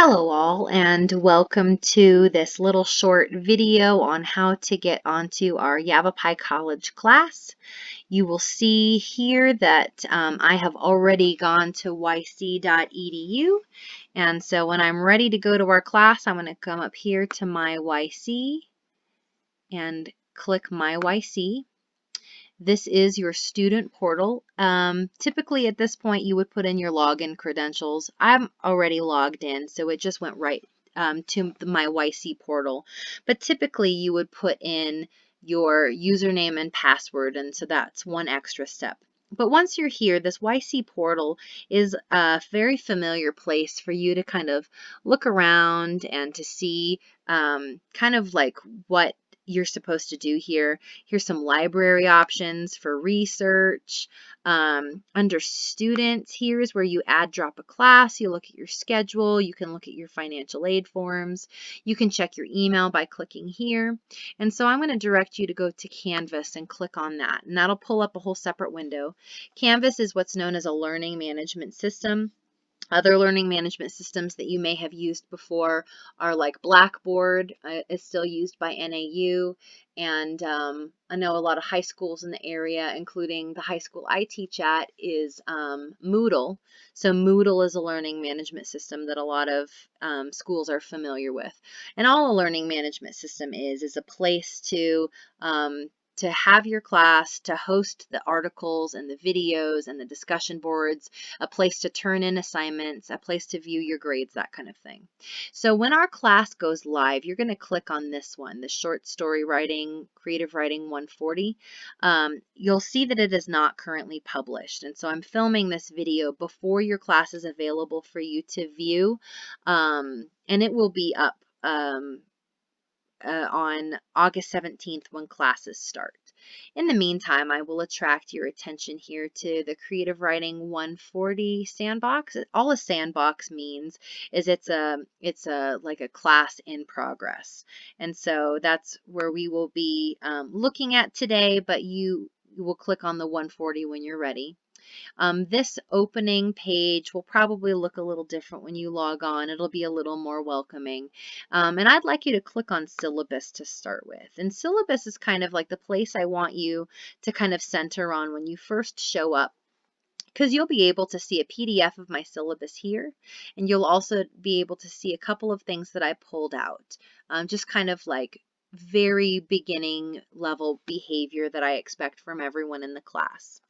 Hello all, and welcome to this little short video on how to get onto our Yavapai College class. You will see here that I have already gone to yc.edu, and so when I'm ready to go to our class, I'm going to come up here to my YC and click my YC. This is your student portal. Typically at this point you would put in your login credentials. I'm already logged in, so it just went right to my YC portal. But typically you would put in your username and password, and so that's one extra step. But once you're here, this YC portal is a very familiar place for you to kind of look around and to see kind of like what you're supposed to do here. Here's some library options for research. Under students, here's where you add, drop a class. You look at your schedule. You can look at your financial aid forms. You can check your email by clicking here. And so I'm going to direct you to go to Canvas and click on that. And that'll pull up a whole separate window. Canvas is what's known as a learning management system. Other learning management systems that you may have used before are like Blackboard is still used by NAU, and I know a lot of high schools in the area, including the high school I teach at, is Moodle. So Moodle is a learning management system that a lot of schools are familiar with. And all a learning management system is a place to have your class, to host the articles and the videos and the discussion boards, a place to turn in assignments, a place to view your grades, that kind of thing. So when our class goes live, you're going to click on this one, the short story writing, creative writing 140. You'll see that it is not currently published. And so I'm filming this video before your class is available for you to view. And it will be up on August 17th when classes start. In the meantime, I will attract your attention here to the Creative Writing 140 sandbox. All a sandbox means is it's like a class in progress. And so that's where we will be looking at today, but you will click on the 140 when you're ready. This opening page will probably look a little different when you log on. It'll be a little more welcoming. And I'd like you to click on syllabus to start with. And syllabus is kind of like the place I want you to kind of center on when you first show up, because you'll be able to see a PDF of my syllabus here, and you'll also be able to see a couple of things that I pulled out, just kind of like very beginning level behavior that I expect from everyone in the class.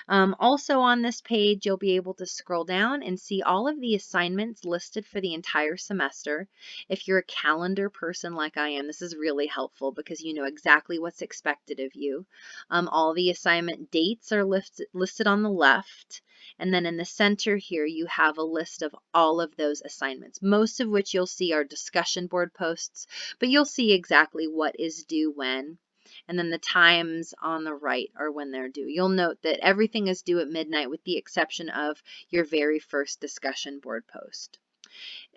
Also on this page, you'll be able to scroll down and see all of the assignments listed for the entire semester. If you're a calendar person like I am, this is really helpful because you know exactly what's expected of you. All the assignment dates are listed on the left. And then in the center here, you have a list of all of those assignments, most of which you'll see are discussion board posts, but you'll see exactly what is due when. And then the times on the right are when they're due. You'll note that everything is due at midnight with the exception of your very first discussion board post.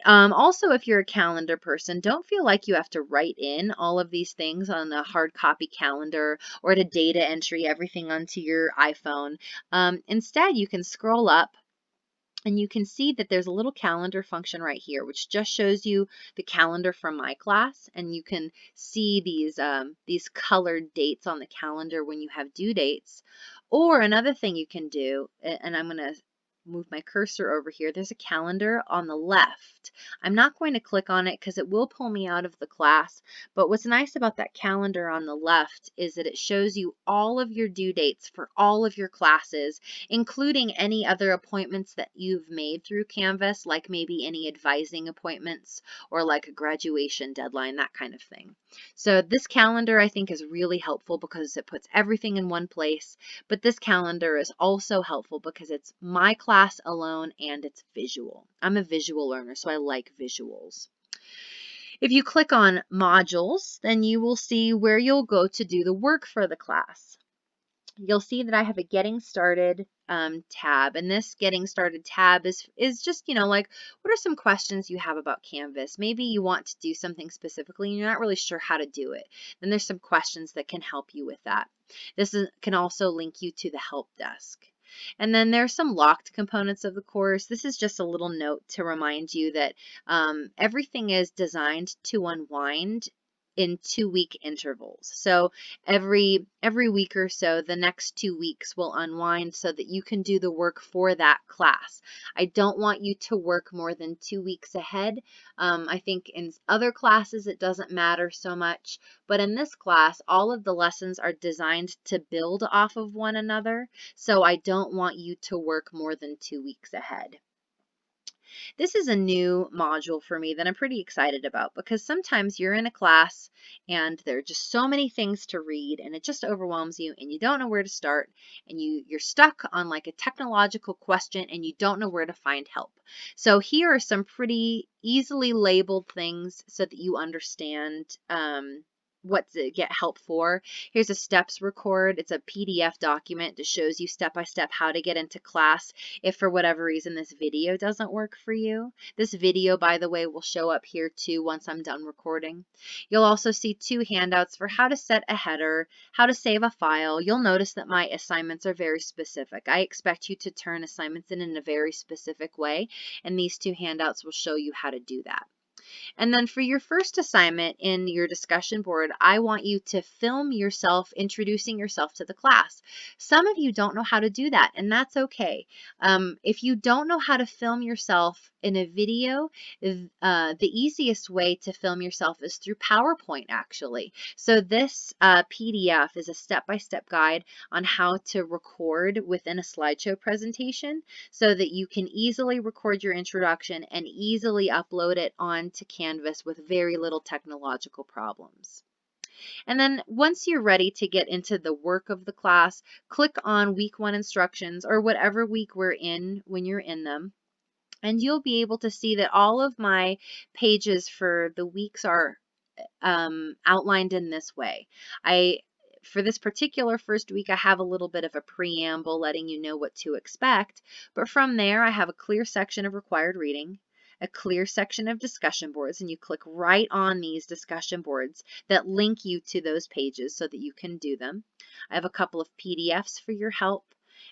Also, if you're a calendar person, don't feel like you have to write in all of these things on a hard copy calendar or to data entry everything onto your iPhone. Instead, you can scroll up and you can see that there's a little calendar function right here, which just shows you the calendar from my class. And you can see these colored dates on the calendar when you have due dates. Or another thing you can do, and I'm going to move my cursor over here, there's a calendar on the left. I'm not going to click on it because it will pull me out of the class, but what's nice about that calendar on the left is that it shows you all of your due dates for all of your classes, including any other appointments that you've made through Canvas, like maybe any advising appointments or like a graduation deadline, that kind of thing. So this calendar I think is really helpful because it puts everything in one place, but this calendar is also helpful because it's my class alone and it's visual. I'm a visual learner, so I like visuals. If you click on modules, then you will see where you'll go to do the work for the class. You'll see that I have a getting started tab, and this getting started tab is just, you know, like, what are some questions you have about Canvas? Maybe you want to do something specifically and you're not really sure how to do it. Then there's some questions that can help you with that. This can also link you to the help desk. And then there's some locked components of the course. This is just a little note to remind you that everything is designed to unwind in 2-week intervals. So every week or so, the next 2 weeks will unwind so that you can do the work for that class. I don't want you to work more than 2 weeks ahead. I think in other classes it doesn't matter so much, but in this class, all of the lessons are designed to build off of one another, so I don't want you to work more than 2 weeks ahead. This is a new module for me that I'm pretty excited about because sometimes you're in a class and there are just so many things to read and it just overwhelms you and you don't know where to start and you're stuck on like a technological question and you don't know where to find help. So here are some pretty easily labeled things so that you understand what to get help for. Here's a steps record. It's a PDF document that shows you step by step how to get into class if for whatever reason this video doesn't work for you. This video, by the way, will show up here too once I'm done recording. You'll also see 2 handouts for how to set a header, how to save a file. You'll notice that my assignments are very specific. I expect you to turn assignments in a very specific way, and these 2 handouts will show you how to do that. And then for your first assignment in your discussion board, I want you to film yourself introducing yourself to the class. Some of you don't know how to do that, and that's okay. If you don't know how to film yourself in a video, the easiest way to film yourself is through PowerPoint, actually. So this PDF is a step-by-step guide on how to record within a slideshow presentation so that you can easily record your introduction and easily upload it onto Canvas with very little technological problems. And then once you're ready to get into the work of the class, click on week 1 instructions or whatever week we're in when you're in them. And you'll be able to see that all of my pages for the weeks are outlined in this way. For this particular first week, I have a little bit of a preamble letting you know what to expect, but from there I have a clear section of required reading, a clear section of discussion boards, and you click right on these discussion boards that link you to those pages so that you can do them. I have a couple of PDFs for your help.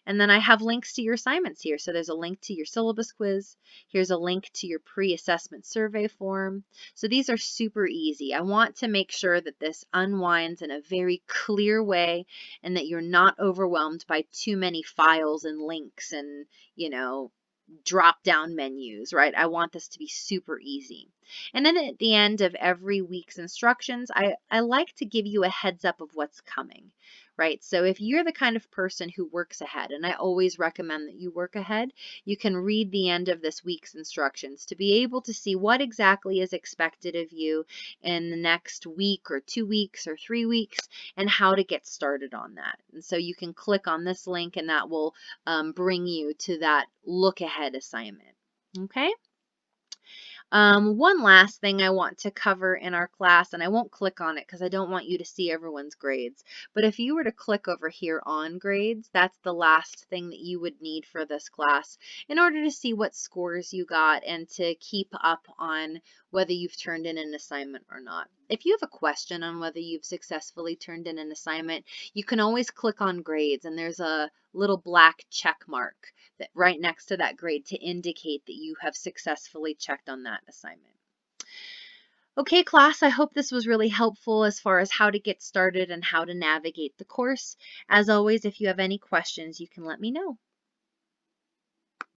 And then I have links to your assignments here. So there's a link to your syllabus quiz. Here's a link to your pre-assessment survey form. So these are super easy. I want to make sure that this unwinds in a very clear way and that you're not overwhelmed by too many files and links and, drop down menus, right? I want this to be super easy. And then at the end of every week's instructions, I like to give you a heads up of what's coming, right? So if you're the kind of person who works ahead, and I always recommend that you work ahead, you can read the end of this week's instructions to be able to see what exactly is expected of you in the next week or 2 weeks or 3 weeks and how to get started on that. And so you can click on this link and that will bring you to that look ahead assignment. Okay. One last thing I want to cover in our class, and I won't click on it because I don't want you to see everyone's grades, but if you were to click over here on grades, that's the last thing that you would need for this class in order to see what scores you got and to keep up on whether you've turned in an assignment or not. If you have a question on whether you've successfully turned in an assignment, you can always click on grades, and there's a little black check mark that right next to that grade to indicate that you have successfully checked on that assignment. Okay, class, I hope this was really helpful as far as how to get started and how to navigate the course. As always, if you have any questions, you can let me know.